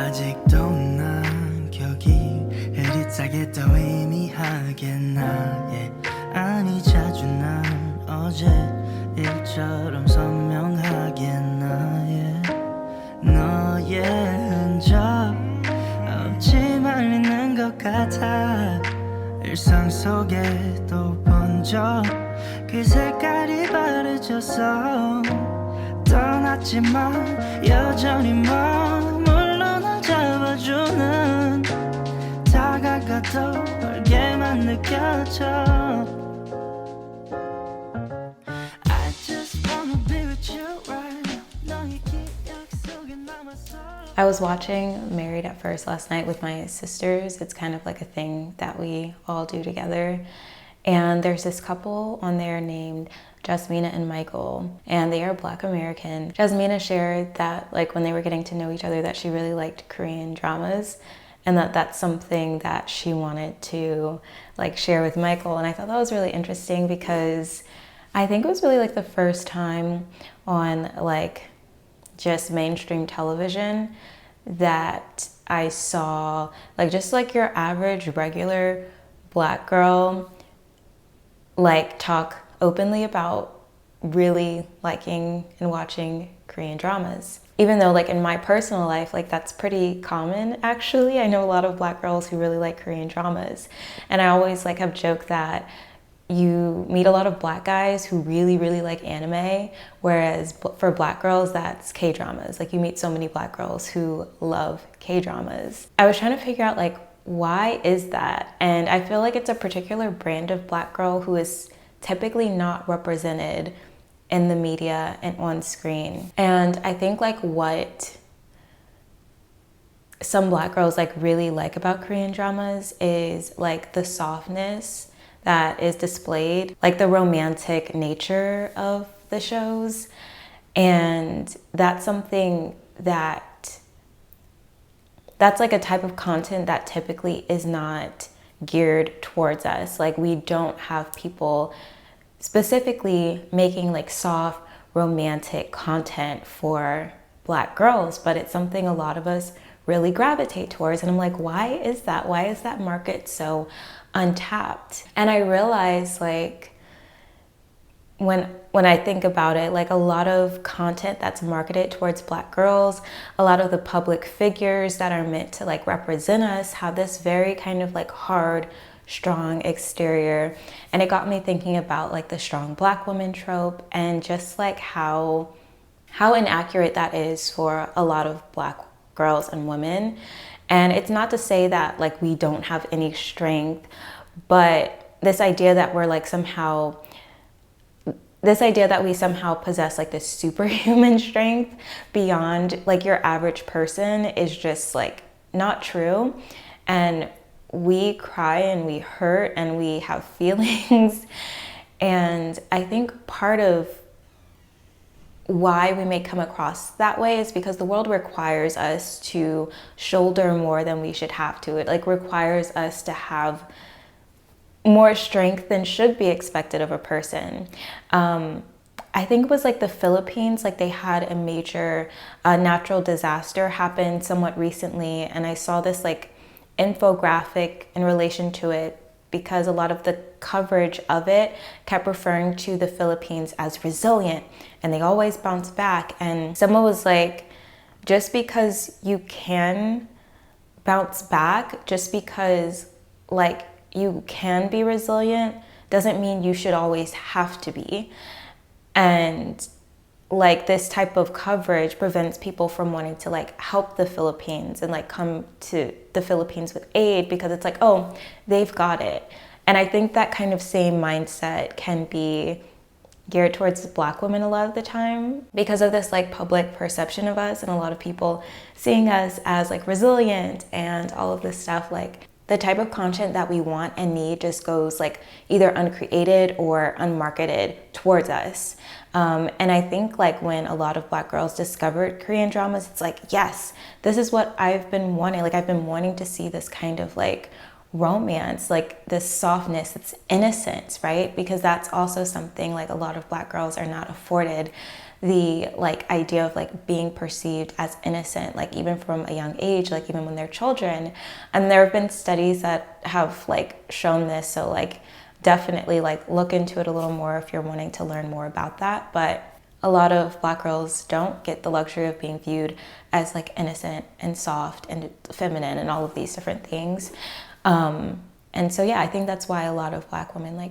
아직도 난 격이 흐릿하게 떠 의미하게 나의 아니 자주 난 어제 일처럼 선명하게 나의 너의 흔적 없지만 있는 것 같아 일상 속에도 번져 그 색깔이 바래졌어 떠났지만 여전히 머물러 날 잡아주는 다가가도 멀게만 느껴져 I just wanna be with you right now 너의 기억 속에 남았어 I was watching Married at First last night with my sisters. It's kind of like a thing that we all do together. And there's this couple on there named Jasmina and Michael, and they are Black American. Jasmina shared that like when they were getting to know each other that she really liked Korean dramas and that's something that she wanted to like share with Michael. And I thought that was really interesting because I think it was really like the first time on like just mainstream television that I saw like just like your average regular Black girl like talk openly about really liking and watching Korean dramas. Even though like in my personal life, like that's pretty common actually. I know a lot of Black girls who really like Korean dramas. And I always like have joked that you meet a lot of Black guys who really, really like anime, whereas for Black girls, that's K-dramas. Like you meet so many Black girls who love K-dramas. I was trying to figure out like, why is that? And I feel like it's a particular brand of Black girl who is typically not represented in the media and on screen. And I think like what some Black girls like really like about Korean dramas is like the softness that is displayed, like the romantic nature of the shows. And that's something that's like a type of content that typically is not geared towards us. Like we don't have people specifically making like soft romantic content for Black girls, but it's something a lot of us really gravitate towards. And I'm like, why is that? Why is that market so untapped? And I realized like when I think about it, like a lot of content that's marketed towards Black girls, a lot of the public figures that are meant to like represent us have this very kind of like hard, strong exterior. And it got me thinking about like the strong Black woman trope and just like how inaccurate that is for a lot of Black girls and women. And it's not to say that like we don't have any strength, but this idea that we're like somehow we somehow possess like this superhuman strength beyond like your average person is just like not true. And we cry and we hurt and we have feelings. And I think part of why we may come across that way is because the world requires us to shoulder more than we should have to. It like requires us to have more strength than should be expected of a person. I think it was like the Philippines, like they had a major natural disaster happen somewhat recently, and I saw this like infographic in relation to it because a lot of the coverage of it kept referring to the Philippines as resilient and they always bounce back. And someone was like, just because you can bounce back, just because like you can be resilient doesn't mean you should always have to be. And like this type of coverage prevents people from wanting to like help the Philippines and like come to the Philippines with aid because it's like, oh, they've got it. And I think that kind of same mindset can be geared towards Black women a lot of the time because of this like public perception of us and a lot of people seeing us as like resilient and all of this stuff. Like the type of content that we want and need just goes like either uncreated or unmarketed towards us. And I think like when a lot of Black girls discovered Korean dramas, it's like, yes, this is what I've been wanting. Like I've been wanting to see this kind of like romance, like this softness, it's innocence, right? Because that's also something like a lot of Black girls are not afforded, the like idea of like being perceived as innocent, like even from a young age, like even when they're children. And there have been studies that have like shown this, so like definitely like look into it a little more if you're wanting to learn more about that. But a lot of Black girls don't get the luxury of being viewed as like innocent and soft and feminine and all of these different things. And so, yeah, I think that's why a lot of Black women I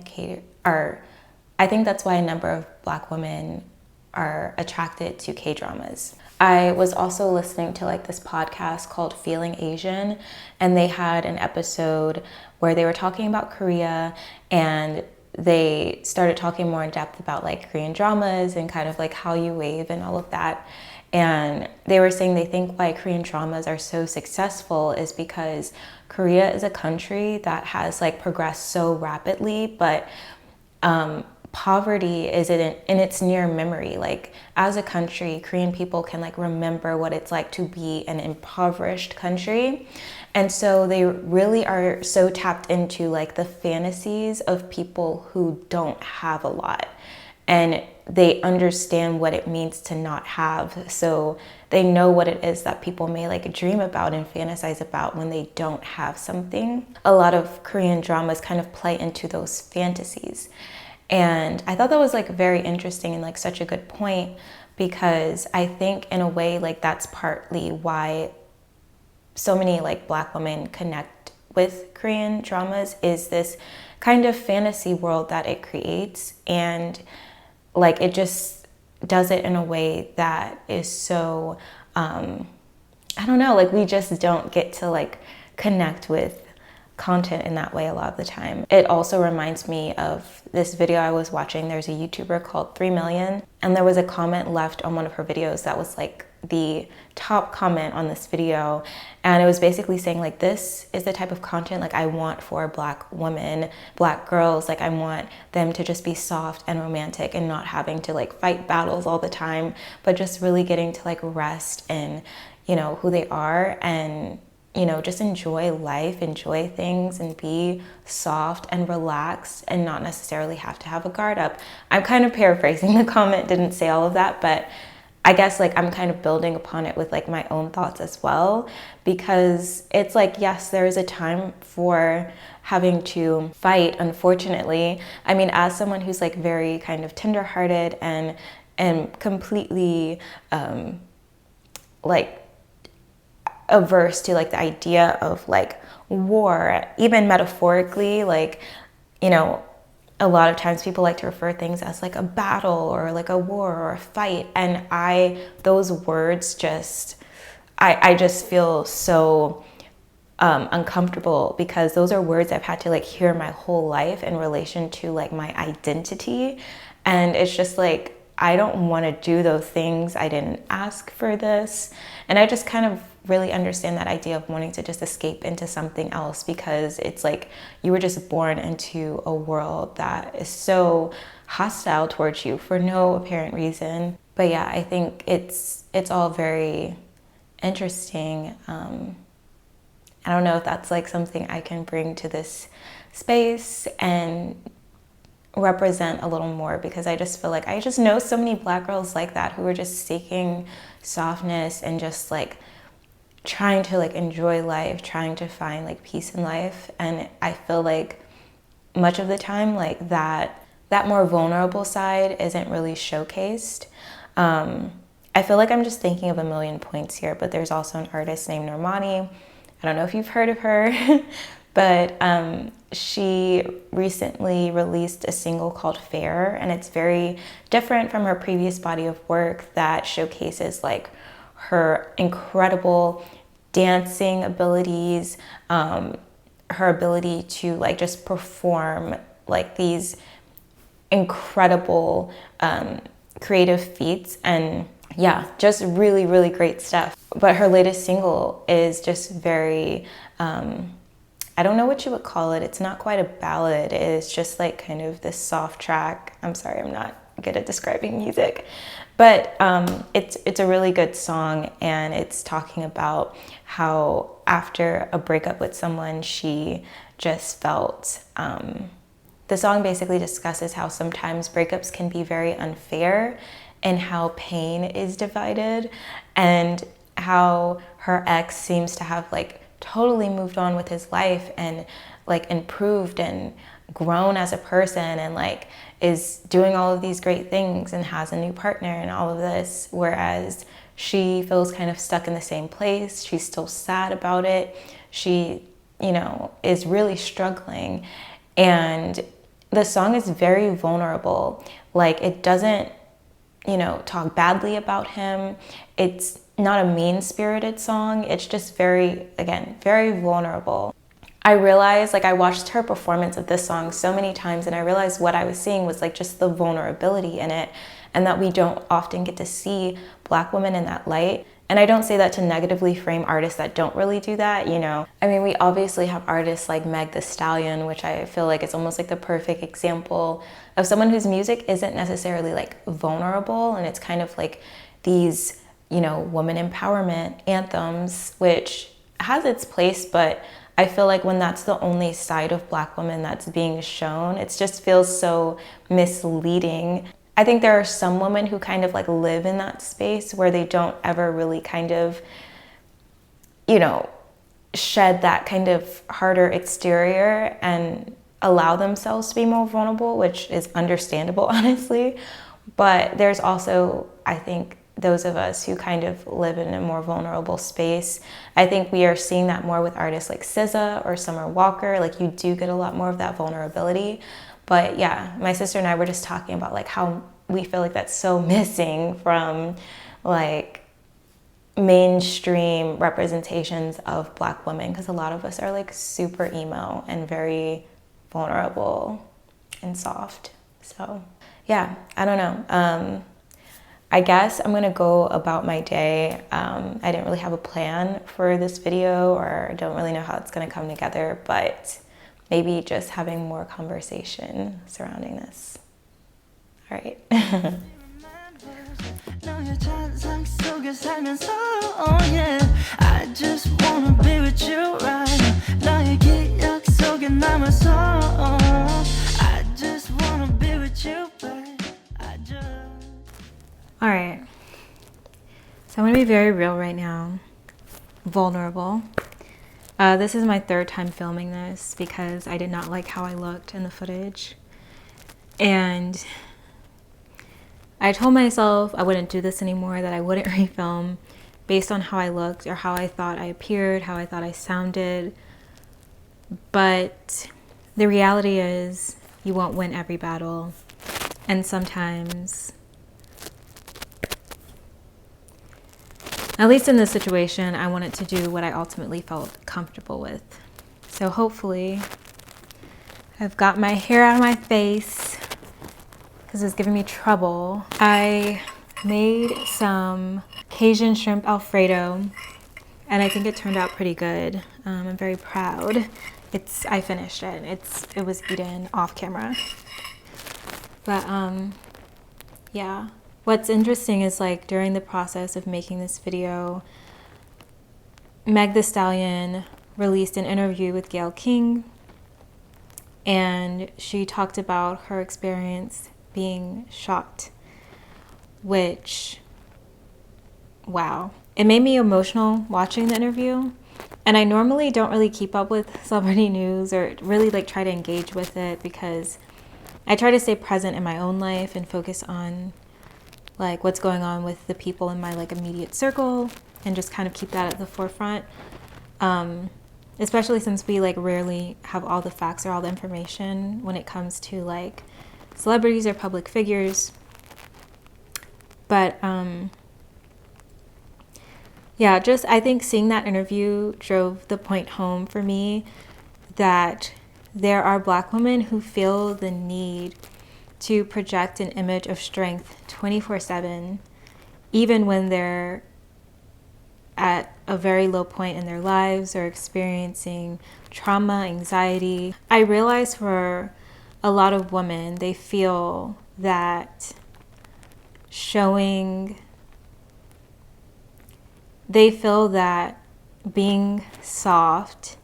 think that's why a number of Black women are attracted to K-dramas. I was also listening to like this podcast called Feeling Asian, and they had an episode where they were talking about Korea, and they started talking more in depth about like Korean dramas and kind of like Hallyu wave and all of that. And they were saying they think why Korean dramas are so successful is because Korea is a country that has like progressed so rapidly, but poverty is in its near memory. Like as a country, Korean people can like remember what it's like to be an impoverished country. And so they really are so tapped into like the fantasies of people who don't have a lot. And they understand what it means to not have. So they know what it is that people may like dream about and fantasize about when they don't have something. A lot of Korean dramas kind of play into those fantasies. And I thought that was like very interesting and like such a good point, because I think in a way like that's partly why so many like Black women connect with Korean dramas, is this kind of fantasy world that it creates. And like it just does it in a way that is so I don't know, like we just don't get to like connect with content in that way a lot of the time. It also reminds me of this video I was watching. There's a YouTuber called 3million, and there was a comment left on one of her videos that was like the top comment on this video, and it was basically saying like, this is the type of content like I want for Black women, Black girls. Like I want them to just be soft and romantic and not having to like fight battles all the time, but just really getting to like rest in, you know, who they are, and you know, just enjoy life, enjoy things, and be soft and relaxed and not necessarily have to have a guard up. I'm kind of paraphrasing the comment, didn't say all of that, but I guess like I'm kind of building upon it with like my own thoughts as well, because it's like, yes, there is a time for having to fight, unfortunately. I mean, as someone who's like very kind of tenderhearted and completely like averse to like the idea of like war, even metaphorically, like, you know, a lot of times people like to refer things as like a battle or like a war or a fight, and those words just I just feel so uncomfortable, because those are words I've had to like hear my whole life in relation to like my identity. And it's just like, I don't want to do those things. I didn't ask for this. And I just kind of really understand that idea of wanting to just escape into something else, because it's like you were just born into a world that is so hostile towards you for no apparent reason. But yeah, I think it's all very interesting. I don't know if that's like something I can bring to this space and represent a little more, because I just feel like I just know so many Black girls like that who are just seeking softness and just like trying to like enjoy life, trying to find like peace in life. And I feel like much of the time like that more vulnerable side isn't really showcased. I feel like I'm just thinking of a million points here, but there's also an artist named Normani. I don't know if you've heard of her, but she recently released a single called Fair, and it's very different from her previous body of work that showcases like her incredible dancing abilities, her ability to like just perform like these incredible creative feats, and yeah, just really, really great stuff. But her latest single is just very, I don't know what you would call it. It's not quite a ballad. It's just like kind of this soft track. I'm sorry, I'm not good at describing music. But it's a really good song, and it's talking about how after a breakup with someone, she just felt, the song basically discusses how sometimes breakups can be very unfair and how pain is divided, and how her ex seems to have like totally moved on with his life and like improved and grown as a person and like is doing all of these great things and has a new partner and all of this, whereas she feels kind of stuck in the same place. She's still sad about it. She, you know, is really struggling. And the song is very vulnerable. Like, it doesn't, you know, talk badly about him. It's not a mean-spirited song. It's just very, again, very vulnerable. I realized, like, I watched her performance of this song so many times, and I realized what I was seeing was like just the vulnerability in it, and that we don't often get to see Black women in that light. And I don't say that to negatively frame artists that don't really do that, you know. I mean, we obviously have artists like Meg Thee Stallion, which I feel like is almost like the perfect example of someone whose music isn't necessarily like vulnerable, and it's kind of like these, you know, woman empowerment anthems, which has its place, but I feel like when that's the only side of Black women that's being shown, it just feels so misleading. I think there are some women who kind of like live in that space where they don't ever really kind of, you know, shed that kind of harder exterior and allow themselves to be more vulnerable, which is understandable, honestly. But there's also, I think, those of us who kind of live in a more vulnerable space. I think we are seeing that more with artists like SZA or Summer Walker. Like, you do get a lot more of that vulnerability. But yeah, my sister and I were just talking about like how we feel like that's so missing from like mainstream representations of Black women, because a lot of us are like super emo and very vulnerable and soft. So yeah, I don't know. I guess I'm gonna go about my day. I didn't really have a plan for this video, or I don't really know how it's gonna come together, but maybe just having more conversation surrounding this. All right. 너의 잔상 속에 살면서 oh yeah I just wanna be with you right now 나의 기억 속에 남아서 I just wanna be with you babe I just All right. So I'm gonna be very real right now. Vulnerable. This is my third time filming this because I did not like how I looked in the footage. And I told myself I wouldn't do this anymore, that I wouldn't refilm based on how I looked or how I thought I appeared, how I thought I sounded. But the reality is you won't win every battle. And sometimes, at least in this situation, I wanted to do what I ultimately felt comfortable with. So hopefully I've got my hair out of my face because it's giving me trouble. I made some Cajun shrimp Alfredo and I think it turned out pretty good. I'm very proud. I finished it. It was eaten off camera. But yeah. What's interesting is like during the process of making this video, Meg Thee Stallion released an interview with Gayle King, and she talked about her experience being shot, which, wow. It made me emotional watching the interview. And I normally don't really keep up with celebrity news or really like try to engage with it because I try to stay present in my own life and focus on like what's going on with the people in my like immediate circle and just kind of keep that at the forefront. Especially since we like rarely have all the facts or all the information when it comes to like celebrities or public figures. But yeah, just I think seeing that interview drove the point home for me that there are Black women who feel the need to project an image of strength 24/7, even when they're at a very low point in their lives or experiencing trauma, anxiety. I realize for a lot of women, they feel that being soft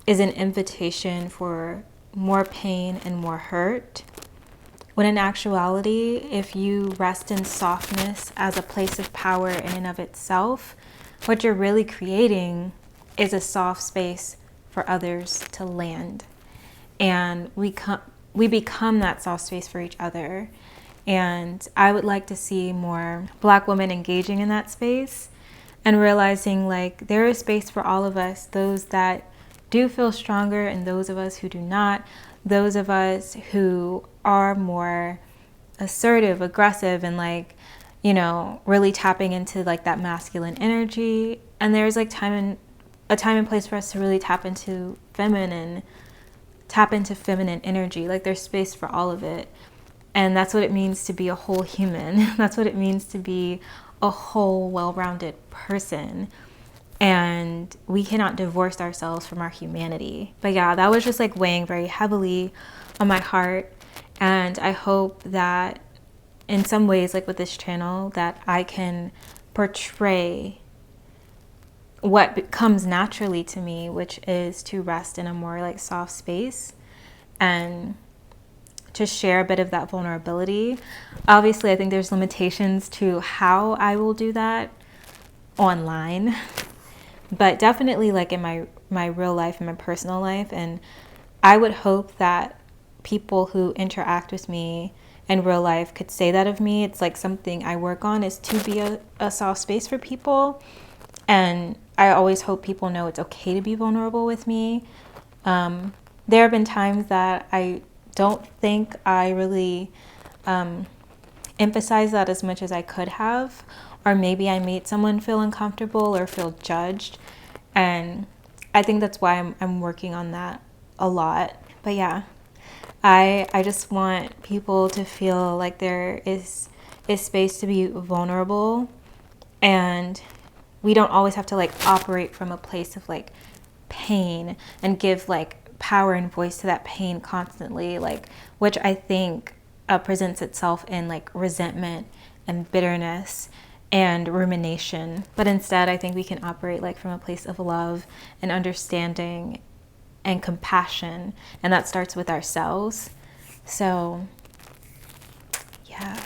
is an invitation for more pain and more hurt. When in actuality, if you rest in softness as a place of power in and of itself, what you're really creating is a soft space for others to land. And we become that soft space for each other. And I would like to see more Black women engaging in that space and realizing like there is space for all of us, those that do feel stronger and those of us who do not, those of us who are more assertive, aggressive, and like, you know, really tapping into like that masculine energy. And there's like a time and place for us to really tap into feminine energy. Like there's space for all of it. And that's what it means to be a whole human. That's what it means to be a whole, well-rounded person. And we cannot divorce ourselves from our humanity. But yeah, that was just like weighing very heavily on my heart. And I hope that in some ways, like with this channel, that I can portray what comes naturally to me, which is to rest in a more like soft space and to share a bit of that vulnerability. Obviously, I think there's limitations to how I will do that online, but definitely like in my real life, in my personal life. And I would hope that people who interact with me in real life could say that of me. It's like something I work on, is to be a soft space for people. And I always hope people know it's okay to be vulnerable with me. There have been times that I don't think I really emphasize that as much as I could have, or maybe I made someone feel uncomfortable or feel judged. And I think that's why I'm working on that a lot. But yeah, I just want people to feel like there is space to be vulnerable, and we don't always have to like operate from a place of like pain and give like power and voice to that pain constantly, like, which I think presents itself in like resentment and bitterness and rumination. But instead, I think we can operate like from a place of love and understanding and compassion, and that starts with ourselves. So yeah,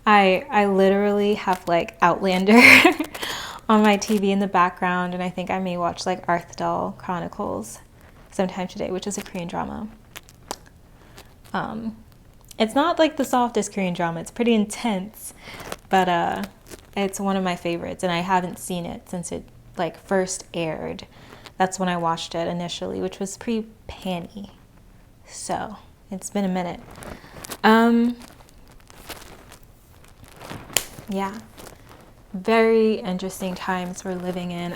I literally have like Outlander on my TV in the background, and I think I may watch like Arthdal Chronicles sometime today, which is a Korean drama. It's not like the softest Korean drama, it's pretty intense, but it's one of my favorites, and I haven't seen it since it like first aired. That's when I watched it initially, which was pre-Panty, so it's been a minute. Yeah, very interesting times we're living in.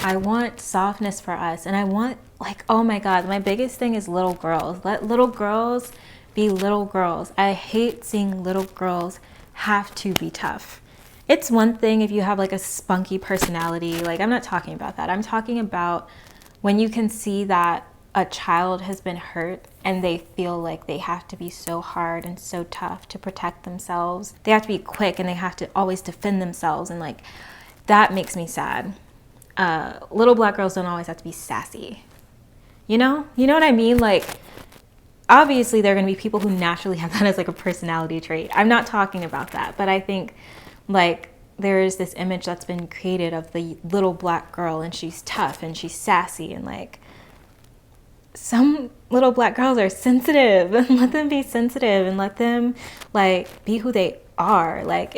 I want softness for us, and I want like, oh my God, my biggest thing is little girls. Let little girls be little girls. I hate seeing little girls have to be tough. It's one thing if you have like a spunky personality, like I'm not talking about that. I'm talking about when you can see that a child has been hurt and they feel like they have to be so hard and so tough to protect themselves. They have to be quick and they have to always defend themselves, and like that makes me sad. Little Black girls don't always have to be sassy. You know what I mean? Like, obviously there are going to be people who naturally have that as like a personality trait. I'm not talking about that, but I think like there is this image that's been created of the little Black girl, and she's tough and she's sassy, and like some little Black girls are sensitive, and let them be sensitive and let them like be who they are. Like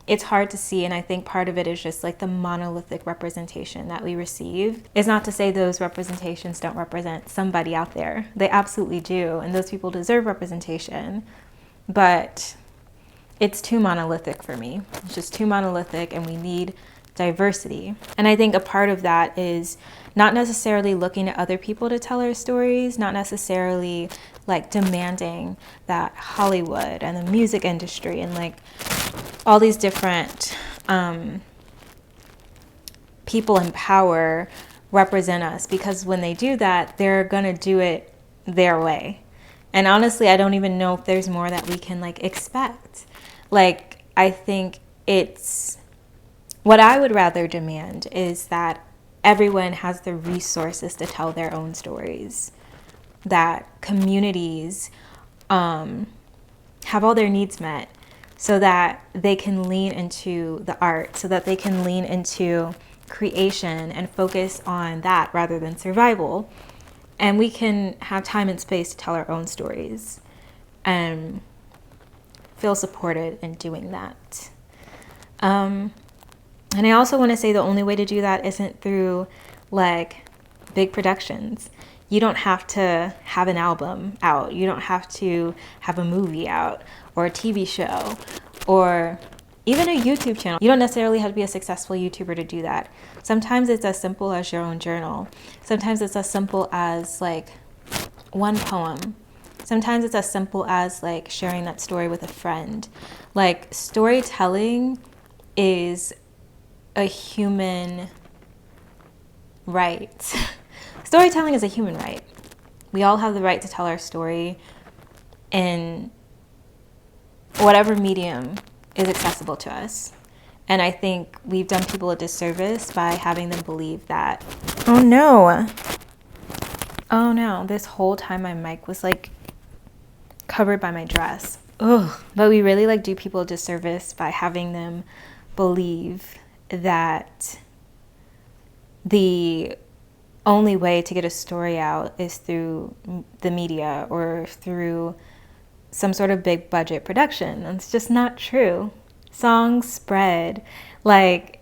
it's hard to see, and I think part of it is just like the monolithic representation that we receive. It's not to say those representations don't represent somebody out there. They absolutely do, and those people deserve representation, but it's too monolithic for me. It's just too monolithic, and we need diversity. And I think a part of that is not necessarily looking at other people to tell our stories, not necessarily like demanding that Hollywood and the music industry and like all these different people in power represent us, because when they do that, they're gonna do it their way. And honestly, I don't even know if there's more that we can like expect. Like, I think it's what I would rather demand is that everyone has the resources to tell their own stories, that communities have all their needs met, so that they can lean into the art, so that they can lean into creation and focus on that rather than survival. And we can have time and space to tell our own stories and feel supported in doing that. And I also want to say the only way to do that isn't through like big productions. You don't have to have an album out. You don't have to have a movie out or a TV show or even a YouTube channel. You don't necessarily have to be a successful YouTuber to do that. Sometimes it's as simple as your own journal. Sometimes it's as simple as like one poem. Sometimes it's as simple as like sharing that story with a friend. Like storytelling is a human right. Storytelling is a human right. We all have the right to tell our story in whatever medium is accessible to us. And I think we've done people a disservice by having them believe that. Oh no. Oh no. This whole time my mic was like covered by my dress. Ugh. But we really like do people a disservice by having them believe that the only way to get a story out is through the media or through some sort of big budget production. It's just not true. Songs spread. Like,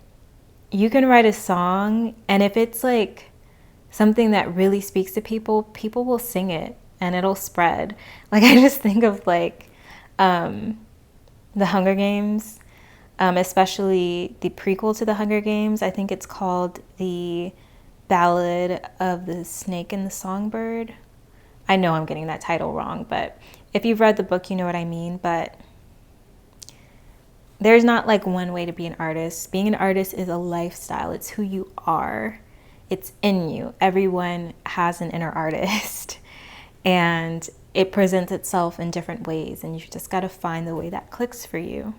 you can write a song, and if it's like something that really speaks to people, people will sing it and it'll spread. Like, I just think of like the Hunger Games, especially the prequel to the Hunger Games. I think it's called The Ballad of the Snake and the Songbird. I know I'm getting that title wrong, but if you've read the book, you know what I mean. But there's not like one way to be an artist. Being an artist is a lifestyle. It's who you are. It's in you. Everyone has an inner artist, and it presents itself in different ways, and you just got to find the way that clicks for you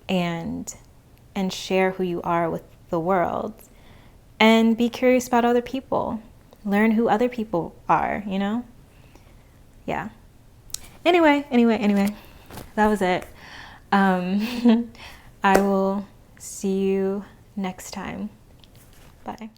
and share who you are with the world, and be curious about other people. Learn who other people are, you know? Yeah. Anyway, that was it. I will see you next time. Bye.